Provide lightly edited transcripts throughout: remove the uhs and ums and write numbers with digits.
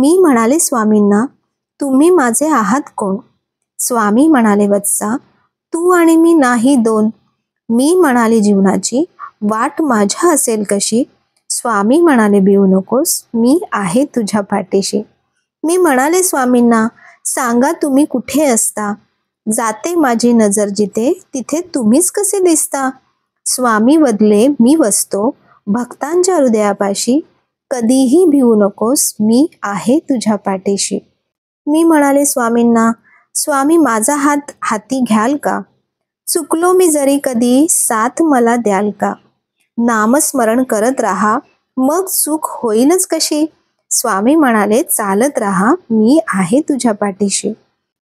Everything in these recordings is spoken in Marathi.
मी म्हणाले स्वामींना, तुम्ही माझे आहात कोण? स्वामी म्हणाले, वत्सा, तू आणि मी नाही दोन. मी म्हणाले, जीवनाची वाट माझ्या असेल कशी? स्वामी म्हणाले, भिवू नकोस, मी आहे तुझ्या पाठीशी. मी म्हणाले स्वामींना, सांगा तुम्ही कुठे असता? जाते माझी नजर जिथे, तिथे तुम्हीच कसे दिसता? स्वामी वदले, मी वसतो भक्तांच्या हृदयापाशी. कधीही भिवू नकोस, मी आहे तुझ्या पाठीशी. मी म्हणाले स्वामींना, स्वामी माझा हात हाती घ्याल का? चुकलो मी जरी कधी, साथ मला द्याल का? नामस्मरण करत राहा, मग चूक होईलच कशी? स्वामी म्हणाले, चालत राहा, मी आहे तुझ्या पाठीशी.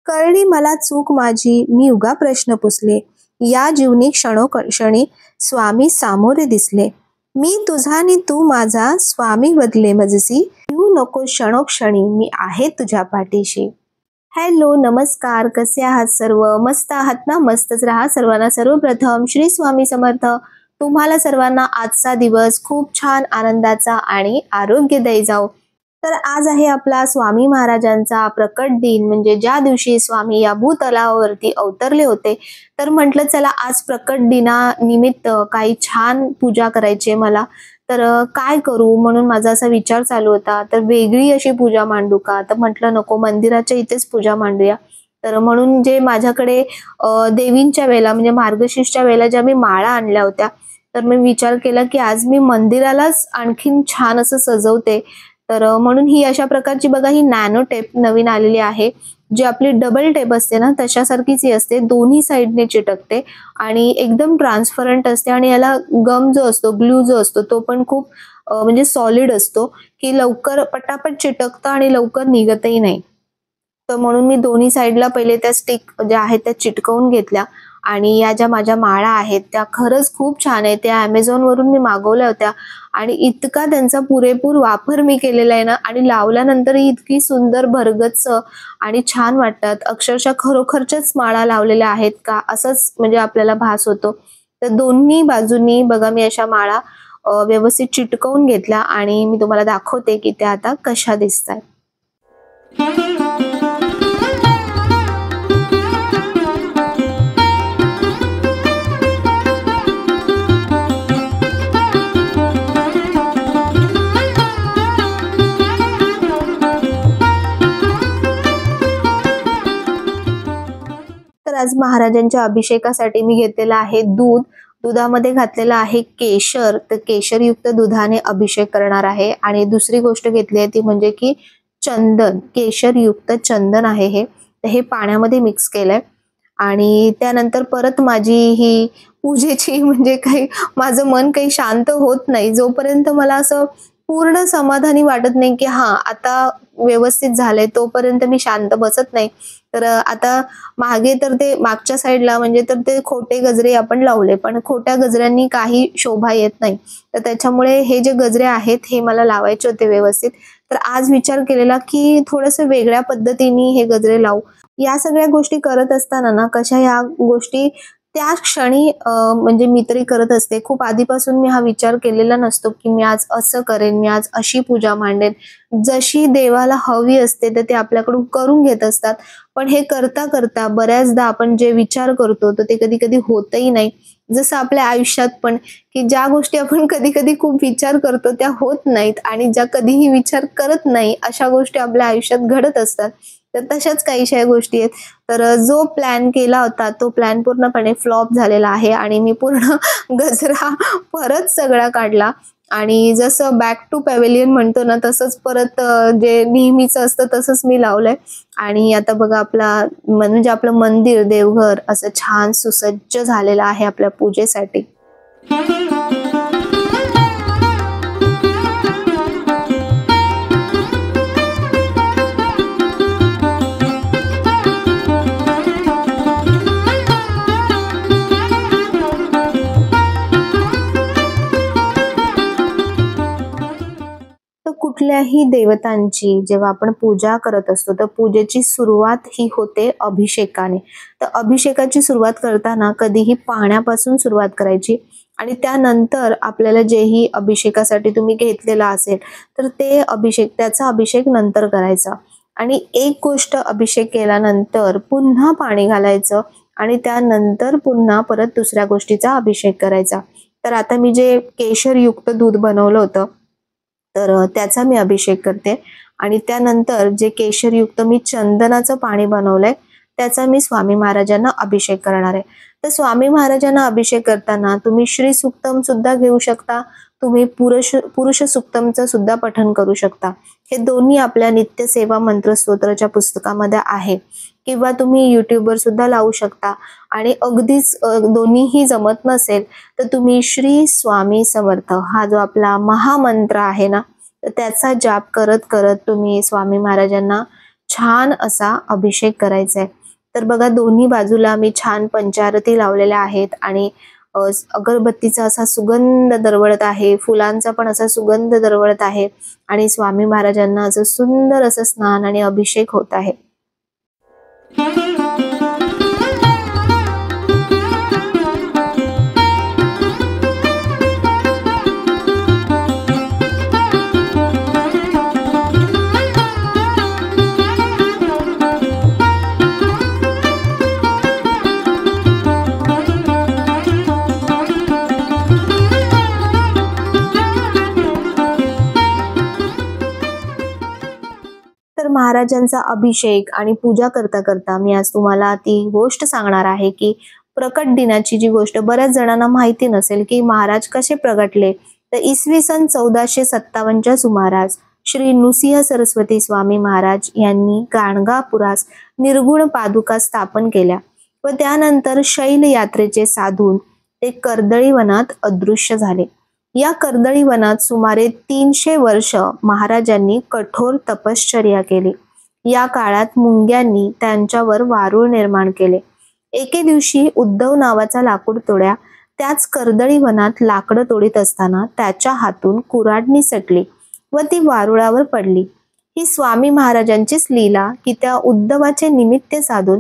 कळली मला चूक माझी, मी उगा प्रश्न पुसले. या जीवनी क्षणोक्षणी स्वामी सामोरे दिसले. मी तुझा आणि तू माझा, स्वामी बदले मजसी. येऊ नको क्षणोक्षणी, मी आहे तुझ्या पाठीशी. हॅलो, नमस्कार, कसे आहात सर्व? मस्त आहात ना? मस्तच राहा. सर्वांना सर्वप्रथम श्री स्वामी समर्थ. तुम्हाला सर्वांना आजचा दिवस खूप छान आनंदाचा आणि आरोग्यदायी जाओ. तर आज आहे आपला स्वामी महाराजांचा प्रकट दिन, म्हणजे ज्या दिवशी स्वामी या भूतलावरती अवतरले होते. तर म्हटलं चला आज प्रकट दिनानिमित्त काही छान पूजा करायची मला. तर काय करू म्हणून माझा असा विचार चालू होता. तर वेगळी अशी पूजा मांडू का? तर म्हटलं नको, मंदिराच्या इथेच पूजा मांडूया. तर म्हणून जे माझ्याकडे देवींच्या वेळेला म्हणजे मार्गशीर्षच्या वेळेला ज्या मी माळा आणल्या होत्या, तर मी विचार केला की आज मी मंदिरालाच आणखीन छान असं सजवते. तर म्हणून ही अशा प्रकारची बघा, ही नॅनो टेप नवीन आलेली आहे, जी आपली डबल टेप असते ना तशासारखीच ही असते. दोन्ही साईडने चिटकते आणि एकदम ट्रान्सपरंट असते. आणि याला गम जो असतो, ग्लू जो असतो, तो पण खूप म्हणजे सॉलिड असतो, की लवकर पटापट चिटकतं आणि लवकर निघतही नाही. तर म्हणून मी दोन्ही साईडला पहिले त्या स्टिक ज्या आहेत त्या चिटकवून घेतल्या. आणि या ज्या माझ्या माळा आहेत त्या खरंच खूप छान आहेत. त्या ॲमेझॉनवरून मी मागवल्या होत्या आणि इतका त्यांचा पुरेपूर वापर मी केलेला आहे ना, आणि लावल्यानंतरही इतकी सुंदर भरगच्च आणि छान वाटतात. अक्षरशः खरोखरच्याच माळा लावलेल्या आहेत का असंच म्हणजे आपल्याला भास होतो. तर दोन्ही बाजूंनी बघा मी अशा माळा व्यवस्थित चिटकवून घेतल्या आणि मी तुम्हाला दाखवते की त्या आता कशा दिसतात. तर आज महाराजांच्या अभिषेकासाठी मी घेतलेला आहे दूध. दुधामध्ये घातलेला आहे केशर. तर केशरयुक्त दुधाने अभिषेक करणार आहे. आणि दुसरी गोष्ट घेतली आहे ती म्हणजे की चंदन, केशरयुक्त चंदन आहे हे. तर हे पाण्यामध्ये मिक्स केलंय. आणि त्यानंतर परत माझी ही पूजेची म्हणजे काही माझं मन काही शांत होत नाही जोपर्यंत मला असं पूर्ण समाधानी वाटत नाही की हा आता व्यवस्थित झालंय, तोपर्यंत मी शांत बसत नाही. तर आता मागे तर ते मागच्या साईडला म्हणजे तर ते खोटे गजरे आपण लावले, पण खोट्या गजऱ्यांनी काही शोभा येत नाही. तर त्याच्यामुळे हे जे गजरे आहेत हे मला लावायचे होते व्यवस्थित. तर आज विचार केलेला की थोडंसं वेगळ्या पद्धतीने हे गजरे लावू. या सगळ्या गोष्टी करत असताना ना कशा या गोष्टी त्या क्षणी म्हणजे मी तरी करत असते. खूप आधीपासून मी हा विचार केलेला नसतो की मी आज असं करेन, मी आज अशी पूजा मांडेन. जशी देवाला हवी असते तर ते आपल्याकडून करून घेत असतात. पण हे करता करता बऱ्याचदा आपण जे विचार करतो तर ते कधी कधी होतही नाही. जसं आपल्या आयुष्यात पण की ज्या गोष्टी आपण कधी कधी खूप विचार करतो त्या होत नाहीत, आणि ज्या कधीही विचार करत नाही अशा गोष्टी आपल्या आयुष्यात घडत असतात. तर तशाच काहीशा गोष्टी आहेत. तर जो प्लॅन केला होता तो प्लॅन पूर्णपणे फ्लॉप झालेला आहे आणि मी पूर्ण गजरा परत सगळा काढला. आणि जसं बॅक टू पॅव्हेलियन म्हणतो ना तसंच परत जे नेहमीचं असतं तसंच मी लावलंय. आणि आता बघा आपला म्हणजे आपलं मंदिर, देवघर असं छान सुसज्ज झालेलं आहे आपल्या पूजेसाठी. कुठल्याही देवतांची जेव्हा आपण पूजा करत असतो तर पूजेची सुरुवात ही होते अभिषेकाने. तर अभिषेकाची सुरुवात करताना कधीही पाण्यापासून सुरुवात करायची. आणि त्यानंतर आपल्याला जेही अभिषेकासाठी तुम्ही घेतलेला असेल तर ते त्याचा अभिषेक नंतर करायचा. आणि एक गोष्ट अभिषेक केल्यानंतर पुन्हा पाणी घालायचं आणि त्यानंतर पुन्हा परत दुसऱ्या गोष्टीचा अभिषेक करायचा. तर आता मी जे केशरयुक्त दूध बनवलं होतं तर त्याचा मी अभिषेक करते आणि त्यानंतर जे केशरयुक्त मी चंदनाचं पाणी बनवलंय त्याचा मी स्वामी महाराजांना अभिषेक करणार आहे. तर स्वामी महाराजांना अभिषेक करताना तुम्ही श्री सुक्तम सुद्धा घेऊ शकता, तुम्ही पुरुष सुक्तमचं सुद्धा पठण करू शकता. हे दोन्ही आपल्या नित्यसेवा मंत्र स्तोत्राच्या पुस्तकामध्ये आहे किंवा तुम्ही यूट्यूबवर सुद्धा लावू शकता. आणि अगदीच दोन्हीही जमत नसेल तर तुम्ही श्री स्वामी समर्थ हा जो आपला महामंत्र आहे ना तर त्याचा जाप करत करत तुम्ही स्वामी महाराजांना छान असा अभिषेक करायचा आहे. तर बघा दोन्ही बाजूला मी छान पंचारती लावलेल्या आहेत आणि अगरबत्तीचा असा सुगंध दरवळत आहे, फुलांचा पण असा सुगंध दरवळत आहे आणि स्वामी महाराजांना असं सुंदर असं स्नान आणि अभिषेक होत आहे. तर महाराजांचा अभिषेक आणि पूजा करता करता मी आज तुम्हाला ती गोष्ट सांगणार आहे की प्रकट दिनाची जी गोष्ट बऱ्याच जणांना माहिती नसेल की महाराज कसे प्रगटले. तर इसवी सन 1457च्या सुमारास श्री नृसिंह सरस्वती स्वामी महाराज यांनी गाणगापुरास निर्गुण पादुका स्थापन केल्या व त्यानंतर शैल यात्रेचे साधून ते कर्दळी वनात अदृश्य झाले. या कर्दळी वनात सुमारे 300 वर्ष महाराजांनी कठोर तपश्चर्या केली. या काळात मुंग्यांनी त्यांच्यावर वारूळ निर्माण केले. एके दिवशी उद्धव नावाचा लाकूड तोड्या त्याच कर्दळी वनात लाकडं तोडीत असताना त्याच्या हातून कुऱ्हाड सटली व ती वारुळावर पडली. ही स्वामी महाराजांचीच लीला की त्या उद्धवाचे निमित्त साधून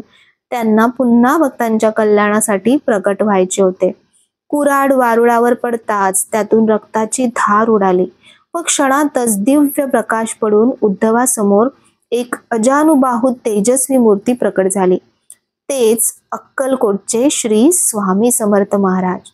त्यांना पुन्हा भक्तांच्या कल्याणासाठी प्रकट व्हायचे होते. कुऱ्हाड वारुळावर पडताच त्यातून रक्ताची धार उडाली व क्षणातच दिव्य प्रकाश पडून उद्धवासमोर एक अजानुबाहू तेजस्वी मूर्ती प्रकट झाली. तेच अक्कलकोटचे श्री स्वामी समर्थ महाराज.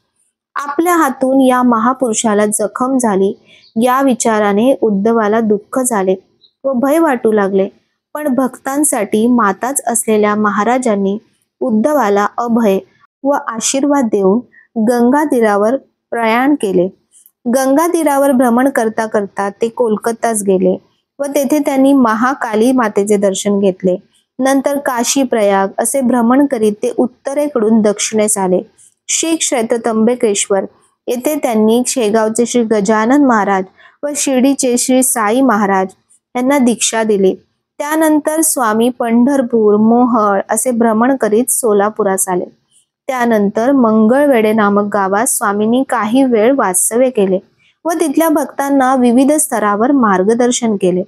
आपल्या हातून या महापुरुषाला जखम झाली या विचाराने उद्धवाला दुःख झाले व भय वाटू लागले. पण भक्तांसाठी माताच असलेल्या महाराजांनी उद्धवाला अभय व आशीर्वाद देऊन गंगा तीरावर प्रयाण केले. गंगा तीरावर भ्रमण करता करता ते कोलकातास गेले व तेथे त्यांनी महाकाली मातेचे दर्शन घेतले. नंतर काशी प्रयाग असे भ्रमण करीत ते उत्तरेकडून दक्षिणेस आले. श्री क्षेत्र त्र्यंबकेश्वर येथे त्यांनी शेगावचे श्री गजानन महाराज व शिर्डीचे श्री साई महाराज यांना दीक्षा दिली. त्यानंतर स्वामी पंढरपूर मोहळ असे भ्रमण करीत सोलापुरास आले. त्यानंतर मंगळवेढे नामक गावात स्वामींनी काही वेळ वास्तव्य केले व तिथल्या भक्तांना विविध स्तरावर मार्गदर्शन केले.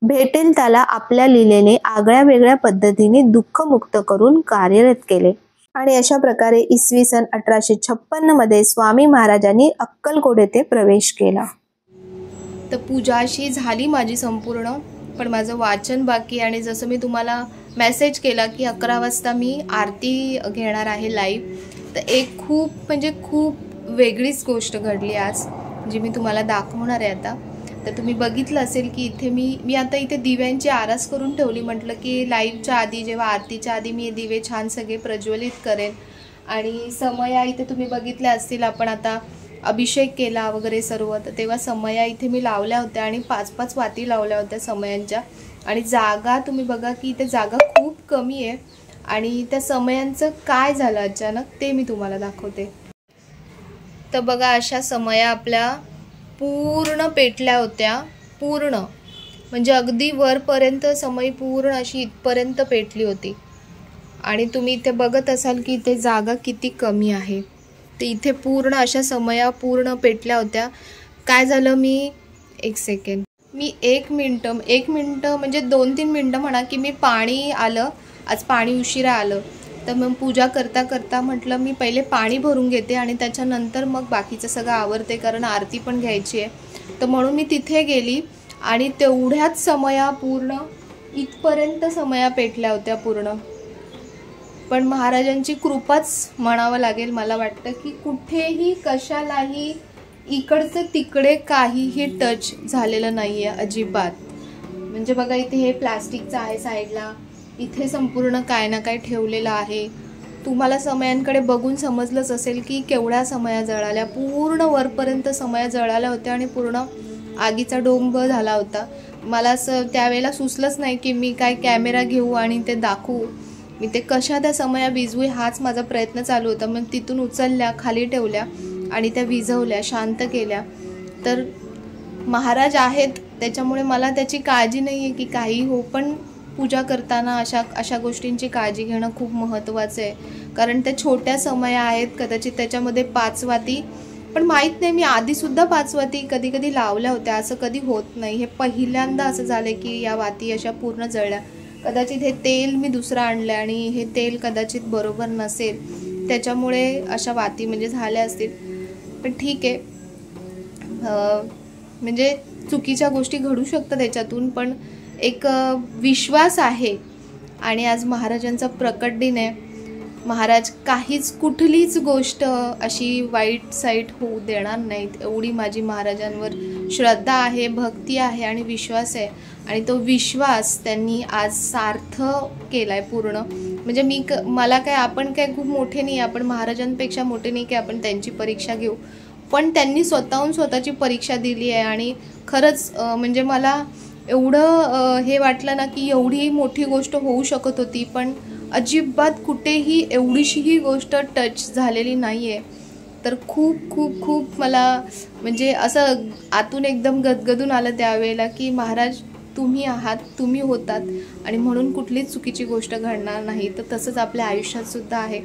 भेटेल त्याला आपल्या लीलेने आगळ्या वेगळ्या पद्धतीने दुःखमुक्त करून कार्यरत केले. आणि अशा प्रकारे इसवी सन 1856 मध्ये स्वामी महाराजांनी अक्कलकोट येथे प्रवेश केला. तर पूजा अशी झाली माझी संपूर्ण, पण माझं वाचन बाकी. आणि जसं मी तुम्हाला मेसेज केला की 11 वाजता मी आरती घेणार आहे लाईव्ह, तर एक खूप वेगळीच गोष्ट घडली आज जी मी तुम्हाला दाखवणार आहे आता. तर तुम्ही बघितलं असेल की इथे मी आता इथे दिव्यांची आरास करून ठेवली. म्हटलं की लाईव्हच्या आधी जेव्हा आरतीच्या आधी मी दिवे छान सगळे प्रज्वलित करेन. आणि समया इथे तुम्ही बघितल्या असतील, आपण आता अभिषेक केला वगैरे सर्व, तर तेव्हा समया इथे मी लावल्या होत्या आणि 5-5 वाती लावल्या होत्या समयांच्या. आणि जागा तुम्ही बघा की इथे जागा खूप कमी आहे. आणि त्या समयांचं काय झालं अचानक ते मी तुम्हाला दाखवते. तर बघा अशा समया आपल्या पूर्ण पेटल्या होत्या, पूर्ण म्हणजे अगदी वरपर्यंत समई पूर्ण अशी इथपर्यंत पेटली होती. आणि तुम्ही इथे बघत असाल की इथे जागा किती कमी आहे. तर इथे पूर्ण अशा समया पूर्ण पेटल्या होत्या. काय झालं, मी एक मिनटं म्हणजे 2-3 मिनटं म्हणा की मी पाणी आलं, आज पाणी उशिरा आलं, तर मग पूजा करता करता म्हटलं मी पहिले पाणी भरून घेते आणि त्याच्यानंतर मग बाकीचं सगळं आवरते, कारण आरती पण घ्यायची आहे. तर म्हणून मी तिथे गेली आणि तेवढ्याच समया पूर्ण इथपर्यंत समया पेटल्या होत्या पूर्ण. पण महाराजांची कृपाच म्हणावं लागेल. मला वाटतं की कुठेही कशालाही इकडचं तिकडे काहीही टच झालेलं नाही आहे अजिबात. म्हणजे बघा इथे हे प्लास्टिकचं आहे साईडला, इथे संपूर्ण काय ना काय ठेवलेलं आहे. तुम्हाला समयांकडे बघून समजलंच असेल की केवढ्या समया जळाल्या, पूर्ण वरपर्यंत समया जळाल्या होत्या आणि पूर्ण आगीचा डोंब झाला होता. मला असं त्यावेळेला सुचलंच नाही की मी काय कॅमेरा घेऊ आणि ते दाखवू. मी ते कशा त्या समया विझवू हाच माझा प्रयत्न चालू होता. मग तिथून उचलल्या, खाली ठेवल्या आणि त्या विझवल्या, शांत केल्या. तर महाराज आहेत त्याच्यामुळे मला त्याची काळजी नाही आहे की काही हो, पण पूजा करताना अशा गोष्टींची काळजी घेणं खूप महत्त्वाचं आहे. कारण त्या छोट्या समया आहेत, कदाचित त्याच्यामध्ये 5 वाती, पण माहीत नाही, मी आधीसुद्धा 5 वाती कधी कधी लावल्या होत्या, असं कधी होत नाही. हे पहिल्यांदा असं झालं की या वाती अशा पूर्ण जळल्या. कदाचित हे तेल मी दुसरं आणलं आणि हे तेल कदाचित बरोबर नसेल, त्याच्यामुळे अशा वाती म्हणजे झाल्या असतील. पण ठीक आहे, म्हणजे चुकीच्या गोष्टी घडू शकतात त्याच्यातून, पण एक विश्वास आहे. आणि आज महाराजांचा प्रकट दिन आहे. महाराज काहीच कुठलीच गोष्ट अशी वाईट साईट होऊ देणार नाहीत, एवढी माझी महाराजांवर श्रद्धा आहे, भक्ती आहे आणि विश्वास आहे. आणि तो विश्वास त्यांनी आज सार्थ केलाय पूर्ण. म्हणजे मला काय, आपण काय खूप मोठे नाही, आपण महाराजांपेक्षा मोठे नाही की आपण त्यांची परीक्षा घेऊ, पण त्यांनी स्वतःहून स्वतःची परीक्षा दिली आहे. आणि खरंच म्हणजे मला एवढं हे वाटलं ना की एवढी मोठी गोष्ट होऊ शकत होती, पण अजिबात कुठेही एवढीशीही गोष्ट टच झालेली नाही आहे. तर खूप खूप खूप मला म्हणजे असं आतून एकदम गदगदून आलं त्यावेळेला की महाराज तुम्ही आहात, तुम्ही होतात आणि म्हणून कुठलीच चुकीची गोष्ट घडणार नाही. तर तसंच आपल्या आयुष्यात सुद्धा आहे.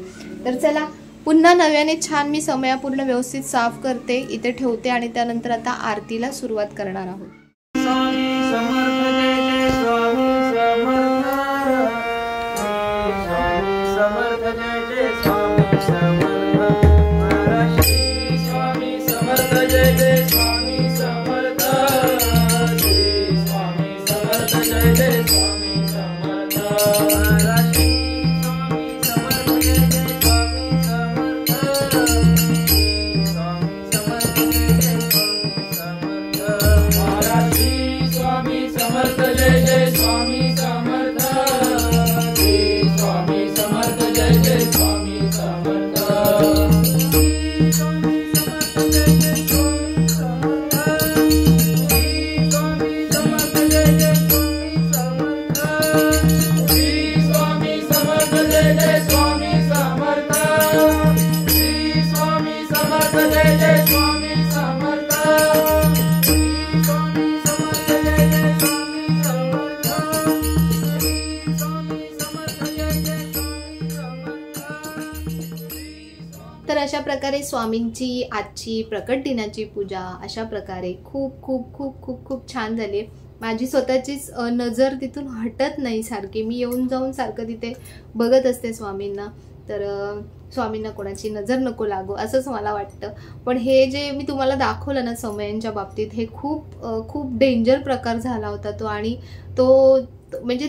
तर चला पुन्हा नव्याने छान मी समया पूर्ण व्यवस्थित साफ करते, इथे ठेवते आणि त्यानंतर आता आरतीला सुरुवात करणार आहोत. तर अशा प्रकारे स्वामींची आजची प्रकट दिनाची पूजा अशा प्रकारे खूप खूप खूप खूप खूप छान झाली. माझी स्वतःचीच नजर तिथून हटत नाही, सारखी मी येऊन जाऊन सारखं तिथे बघत असते स्वामींना. तर स्वामींना कोणाची नजर नको लागो असंच मला वाटतं. पण हे जे मी तुम्हाला दाखवलं ना समयांच्या बाबतीत, हे खूप खूप डेंजर प्रकार झाला होता तो. आणि तो म्हणजे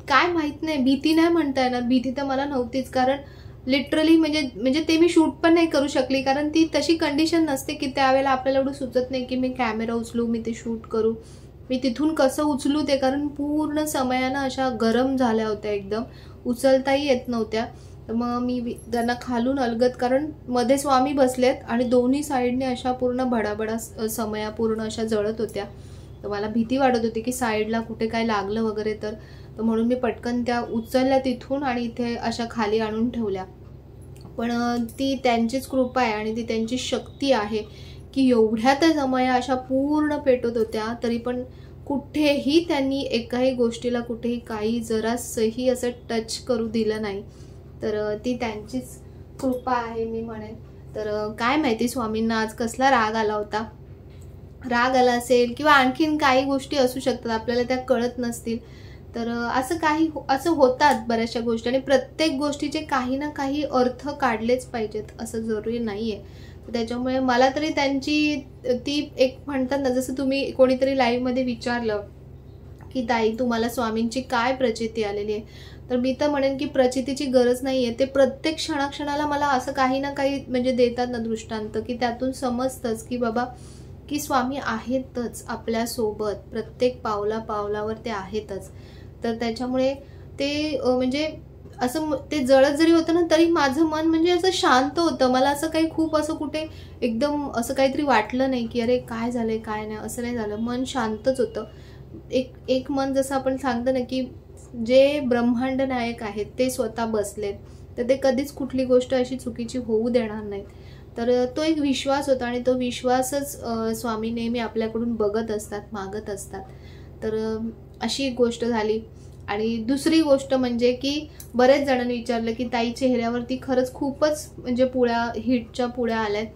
काय माहीत नाही, भीती नाही म्हणता येणार, भीती तर मला नव्हतीच. कारण लिटरली म्हणजे ते मी शूट पण नाही करू शकली, कारण ती तशी कंडिशन नसते की त्यावेळेला आपल्याला एवढं सुचत नाही की मी कॅमेरा उचलू, मी ते शूट करू, मी तिथून कसं उचलू ते. कारण पूर्ण समयानं अशा गरम झाल्या होत्या, एकदम उचलताही येत नव्हत्या. तर मग मी त्यांना खालून अलगद, कारण मध्ये स्वामी बसलेत आणि दोन्ही साईडने अशा पूर्ण भडाभडा समया पूर्ण अशा जळत होत्या. तर मला भीती वाटत होती की साईडला कुठे काय लागलं वगैरे तर म्हणून मी पटकन त्या उचलल्या तिथून आणि इथे अशा खाली आणून ठेवल्या. पण ती त्यांचीच कृपा आहे आणि ती त्यांची शक्ती आहे की एवढ्या त्या समया अशा पूर्ण पेटत होत्या, तरी पण कुठेही त्यांनी एकाही गोष्टीला कुठेही काही जरासही असं टच करू दिलं नाही. तर ती त्यांचीच कृपा आहे मी म्हणेन. तर काय माहिती स्वामींना आज कसला राग आला होता, राग आला असेल किंवा आणखीन काही गोष्टी असू शकतात, आपल्याला त्या कळत नसतील. तर असं होतात बऱ्याचशा गोष्टी, आणि प्रत्येक गोष्टीचे काही ना काही अर्थ काढलेच पाहिजेत असं जरुरी नाही आहे. त्याच्यामुळे मला तरी त्यांची ती एक म्हणतात ना, जसं तुम्ही कोणीतरी लाईव्हमध्ये विचारलं की ताई तुम्हाला स्वामींची काय प्रचिती आलेली आहे, तर मी तर म्हणेन की प्रचितीची गरज नाही आहे. ते प्रत्येक क्षणाक्षणाला मला असं काही ना काही म्हणजे देतात ना दृष्टांत, की त्यातून समजतंच की बाबा की स्वामी आहेतच आपल्यासोबत, प्रत्येक पावलावर ते आहेतच. तर त्याच्यामुळे ते म्हणजे असं ते जळत जरी होतं ना, तरी माझं मन म्हणजे असं शांत होतं. मला असं काही खूप असं कुठे एकदम असं काहीतरी वाटलं नाही की अरे काय झालंय काय नाही, असं नाही झालं. मन शांतच होतं. एक मन जसं आपण सांगतो ना की जे ब्रह्मांड नायक आहेत ते स्वतः बसलेत, तर ते कधीच कुठली गोष्ट अशी चुकीची होऊ देणार नाहीत. तर तो एक विश्वास होता, आणि तो विश्वासच स्वामी नेहमी आपल्याकडून बघत असतात, मागत असतात. तर अशी एक गोष्ट झाली. आणि दुसरी गोष्ट म्हणजे की बरेच जणांनी विचारलं की ताई चेहऱ्यावरती खरंच खूपच म्हणजे हिटच्या पुळ्या आल्यात.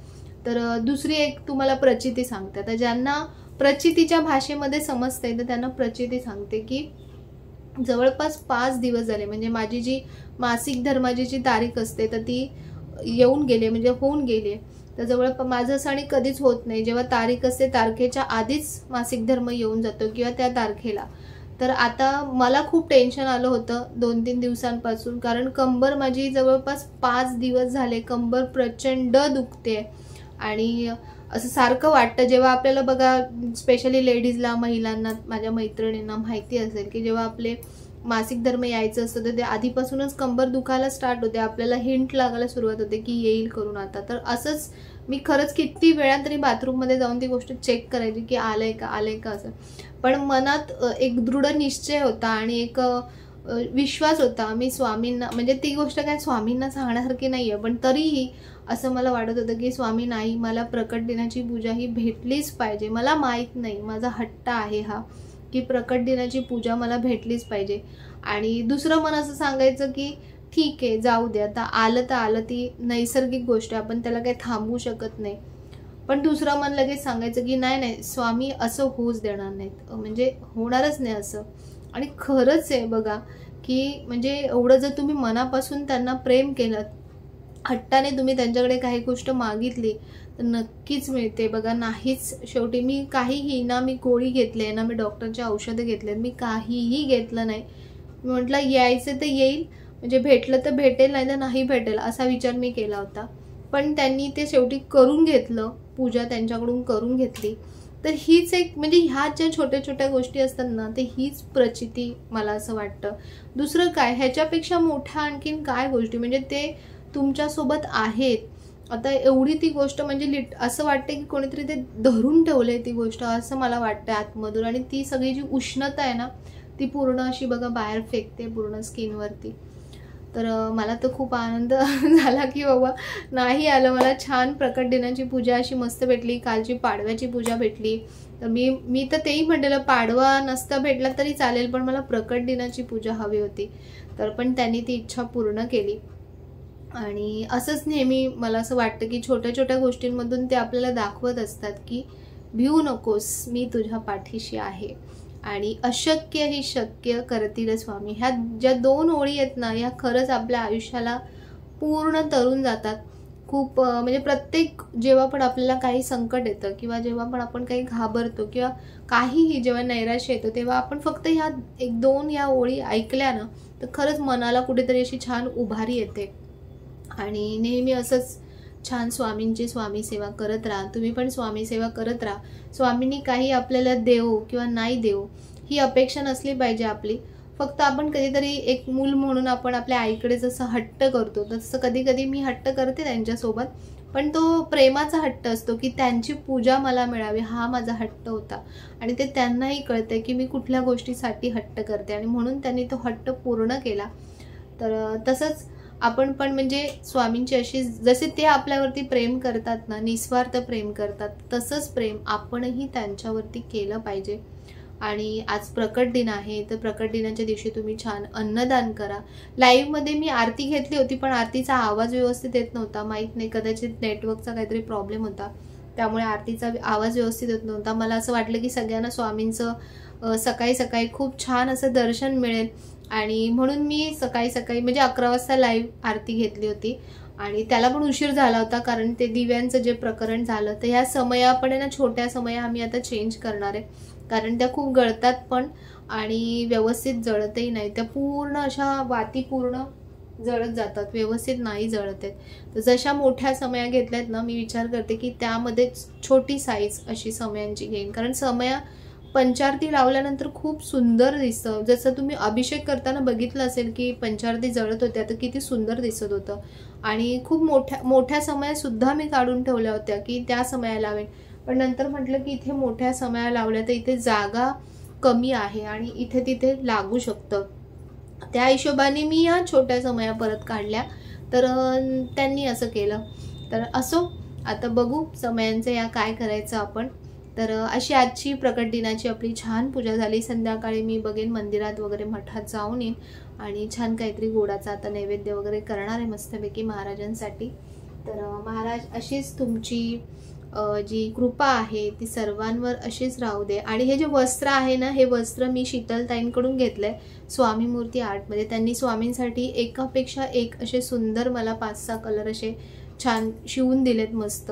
तर दुसरी एक तुम्हाला प्रचिती सांगते. तर ज्यांना प्रचितीच्या भाषेमध्ये समजते तर त्यांना प्रचिती सांगते की जवळपास 5 दिवस झाले, म्हणजे माझी जी मासिक धर्माची जी तारीख असते तर ती येऊन गेली, म्हणजे होऊन गेली. तर जवळपास माझं असं आणि कधीच होत नाही, जेव्हा तारीख असते तारखेच्या आधीच मासिक धर्म येऊन जातो किंवा त्या तारखेला. तर आता मला खूप टेन्शन आलं होतं 2-3 दिवसांपासून, कारण कंबर माझी जवळपास 5 दिवस झाले कंबर प्रचंड दुखते. आणि असं सारखं वाटतं जेव्हा आपल्याला बघा, स्पेशली लेडीजला, महिलांना, माझ्या मैत्रिणींना माहिती असेल की जेव्हा आपले मासिक धर्म यायचं असतं तर ते आधीपासूनच कंबर दुखायला स्टार्ट होते, आपल्याला हिंट लागायला सुरुवात होते की येईल करून आता. तर असंच मी खरंच किती वेळा तरी बाथरूममध्ये जाऊन ती गोष्ट चेक करायची की आलंय का असं. पण मनात एक दृढ निश्चय होता आणि एक विश्वास होता. मी स्वामींना, म्हणजे ती गोष्ट काय स्वामींना सांगण्यासारखी नाही आहे, पण तरीही असं मला वाटत होतं की स्वामी नाही, मला प्रकट दिनाची पूजा ही भेटलीच पाहिजे. मला माहीत नाही, माझा हट्ट आहे हा की प्रकट दिनाची पूजा मला भेटलीच पाहिजे. आणि दुसरं मन असं सांगायचं की ठीक आहे जाऊ दे, आता आलं तर आलं, ती नैसर्गिक गोष्ट आहे, आपण त्याला काही थांबवू शकत नाही. पण दुसरं मन लगेच सांगायचं की नाही स्वामी असं होऊच देणार नाहीत, म्हणजे होणारच नाही असं. आणि खरंच आहे बघा की म्हणजे एवढं जर तुम्ही मनापासून त्यांना प्रेम केलं, हट्टाने तुम्ही त्यांच्याकडे काही गोष्ट मागितली तर नक्कीच मिळते बघा. नाहीच, शेवटी मी काहीही ना, मी गोळी घेतली ना मी डॉक्टरचे औषधं घेतले, मी काहीही घेतलं नाही. मी म्हटलं यायचं तर येईल, म्हणजे भेटलं तर भेटेल, नाही तर नाही भेटेल असा विचार मी केला होता. पण त्यांनी ते शेवटी करून घेतलं, पूजा त्यांच्याकडून करून घेतली. तर हीच एक, म्हणजे ह्या ज्या छोट्या छोट्या गोष्टी असतात ना, ते हीच प्रचिती मला असं वाटतं. दुसरं काय, ह्याच्यापेक्षा मोठ्या आणखीन काय गोष्टी, म्हणजे ते तुमच्यासोबत आहेत. आता एवढी ती गोष्ट म्हणजे असं वाटतं की कोणीतरी ते धरून ठेवलंय ती गोष्ट, असं मला वाटतं आतमधून. आणि ती सगळी जी उष्णता आहे ना, ती पूर्ण अशी बघा बाहेर फेकते पूर्ण स्किनवरती. तर मला तर खूप आनंद झाला की बाबा नाही आलं, मला छान प्रकट दिनाची पूजा अशी मस्त भेटली. कालची पाडव्याची पूजा भेटली. तर मी तर तेही म्हटलेलं पाडवा नसता भेटला तरी चालेल, पण मला प्रकट दिनाची पूजा हवी होती. तर पण त्यांनी ती इच्छा पूर्ण केली. आणि असंच नेहमी मला असं वाटतं की छोट्या छोट्या गोष्टींमधून ते आपल्याला दाखवत असतात की भिवू नकोस, मी तुझ्या पाठीशी आहे. आणि अशक्य ही शक्य करतील स्वामी, ह्या ज्या 2 ओळी आहेत ना, ह्या खरंच आपल्या आयुष्याला पूर्ण तरून जातात. खूप म्हणजे प्रत्येक जेव्हा पण आपल्याला काही संकट येतं किंवा जेव्हा पण आपण काही घाबरतो किंवा काहीही जेव्हा नैराश्य येतं, तेव्हा आपण फक्त ह्या 1-2 या ओळी ऐकल्या ना, तर खरंच मनाला कुठेतरी अशी छान उभारी येते. आणि नेहमी असंच छान स्वामींची स्वामी सेवा करत राहा. तुम्ही पण स्वामी सेवा करत राहा. स्वामींनी काही आपल्याला देव किंवा नाही देव ही अपेक्षा नसली पाहिजे आपली. फक्त आपण कधीतरी एक मूल म्हणून आपण आपल्या आईकडे जसं हट्ट करतो, तसं कधी कधी मी हट्ट करते त्यांच्यासोबत, पण तो प्रेमाचा हट्ट असतो की त्यांची पूजा मला मिळावी, हा माझा हट्ट होता. आणि ते त्यांनाही कळतंय की मी कुठल्या गोष्टीसाठी हट्ट करते, आणि म्हणून त्यांनी तो हट्ट पूर्ण केला. तर तसंच आपण पण म्हणजे स्वामींची अशी, जसे ते आपल्यावरती प्रेम करतात ना, निस्वार्थ प्रेम करतात, तसंच प्रेम आपणही त्यांच्यावरती केलं पाहिजे. आणि आज प्रकट दिन आहे, तर प्रकट दिनाच्या दिवशी तुम्ही छान अन्नदान करा. लाईव्हमध्ये मी आरती घेतली होती, पण आरतीचा आवाज व्यवस्थित येत नव्हता, माहीत नाही, कदाचित नेटवर्कचा काहीतरी प्रॉब्लेम होता. त्यामुळे आरतीचा आवाज व्यवस्थित येत नव्हता. मला असं वाटलं की सगळ्यांना स्वामींचं सकाळी सकाळी खूप छान असं दर्शन मिळेल, आणि म्हणून मी सकाळी सकाळी म्हणजे 11 वाजता लाईव्ह आरती घेतली होती. आणि त्याला पण उशीर झाला होता, कारण ते दिव्यांचं जे प्रकरण झालं. तर ह्या समया पण आहे ना, छोट्या समया आम्ही आता चेंज करणार आहे, कारण त्या खूप गळतात पण आणि व्यवस्थित जळतही नाही. त्या पूर्ण अशा वाती पूर्ण जळत जातात, व्यवस्थित नाही जळत आहेत. तर जशा मोठ्या समया घेतल्यात ना, मी विचार करते की त्यामध्ये छोटी साईज अशी समयांची घेईन, कारण समया पंचारती लावल्यानंतर खूप सुंदर दिसतं. जसं तुम्ही अभिषेक करताना बघितलं असेल की पंचारती जळत होत्या तर किती सुंदर दिसत होतं. आणि खूप मोठ्या समया सुद्धा मी काढून ठेवल्या होत्या की त्या समया लावेन, पण नंतर म्हटलं की इथे मोठ्या समया लावल्या तर इथे जागा कमी आहे आणि इथे तिथे लागू शकतं. त्या हिशोबाने मी या छोट्या समया परत काढल्या. तर त्यांनी असं केलं. तर असो, आता बघू समयांचं या काय करायचं आपण. तर अशी आजची प्रकट दिनाची आपली छान पूजा झाली. संध्याकाळी मी बघेन मंदिरात वगैरे, मठात जाऊन येईन आणि छान काहीतरी गोडाचा आता नैवेद्य वगैरे करणार आहे मस्तपैकी महाराजांसाठी. तर महाराज अशीच तुमची जी कृपा आहे ती सर्वांवर अशीच राहू दे. आणि हे जे वस्त्र आहे ना, हे वस्त्र मी शीतलताईंकडून घेतलंय स्वामी मूर्ती आर्टमध्ये. त्यांनी स्वामींसाठी एकापेक्षा एक असे सुंदर मला 5-6 कलर असे छान शिवून दिलेत मस्त,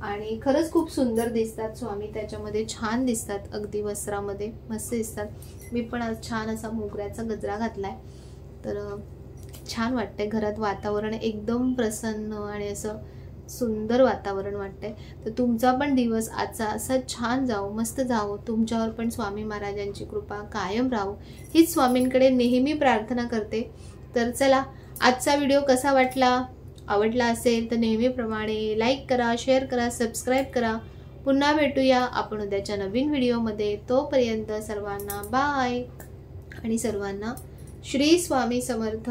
आणि खरंच खूप सुंदर दिसतात स्वामी त्याच्यामध्ये, छान दिसतात अगदी वस्त्रामध्ये, मस्त दिसतात. मी पण आज छान असा मोगऱ्याचा गजरा घातलाय, तर छान वाटतंय. घरात वातावरण एकदम प्रसन्न आणि असं सुंदर वातावरण वाटतंय. तर तुमचा पण दिवस आजचा असा छान जाओ, मस्त जाओ. तुमच्यावर पण स्वामी महाराजांची कृपा कायम राहो, हीच स्वामींकडे नेहमी प्रार्थना करते. तर चला, आजचा व्हिडिओ कसा वाटला? आवडला असेल तर नेहमीप्रमाणे लाईक करा, शेअर करा, सबस्क्राईब करा. पुन्हा भेटूया आपण उद्याच्या नवीन व्हिडिओमध्ये. तोपर्यंत सर्वांना बाय आणि सर्वांना श्री स्वामी समर्थ.